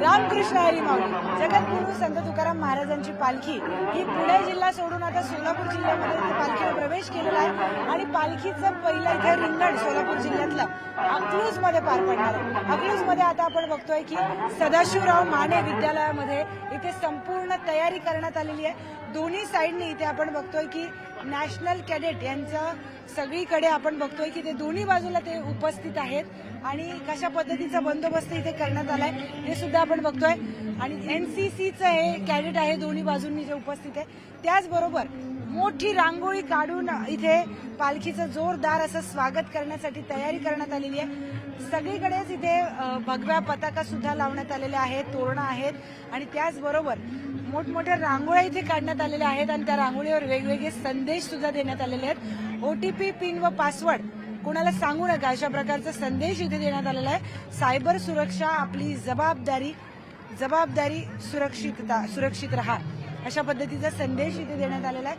रामकृष्ण हरी माऊली. जगद्गुरू संत तुकाराम महाराजांची पालखी ही पुणे जिल्हा सोडून आता सोलापूर जिल्ह्यामध्ये पालखीने प्रवेश केलेला आहे आणि पालखीचं पहिलं इथे रिंगण सोलापूर जिल्ह्यातलं अकलूजमध्ये पार पडणार आहे. अकलूजमध्ये आता आपण बघतोय की सदाशिवराव माने विद्यालयामध्ये इथे संपूर्ण तयारी करण्यात आलेली आहे. दोन्ही साईडनी इथे आपण बघतोय की नॅशनल कॅडेट यांचं सगळीकडे आपण बघतोय की ते दोन्ही बाजूला ते उपस्थित आहेत आणि कशा पद्धतीचा बंदोबस्त इथे करण्यात आलाय हे सुद्धा आपण बघतोय. आणि एनसीसीचं हे कॅडेट आहे दोन्ही बाजूंनी जे उपस्थित आहे. त्याचबरोबर मोठी रांगोळी काढून इथे पालखीचं जोरदार असं स्वागत करण्यासाठी तयारी करण्यात आलेली आहे. सगळीकडेच इथे भगव्या पताका सुद्धा लावण्यात आलेल्या आहेत, तोरणं आहेत आणि त्याचबरोबर मोठमोठ्या रांगोळ्या इथे काढण्यात आलेल्या आहेत आणि त्या रांगोळीवर वेगवेगळे संदेश सुद्धा देण्यात आलेले आहेत. OTP पिन व पासवर्ड कोणाला सांगू नका अशा प्रकारचा संदेश इथे देण्यात आलेला आहे. सायबर सुरक्षा आपली जबाबदारी सुरक्षित राहा अशा पद्धतीचा संदेश इथे देण्यात आलेला आहे.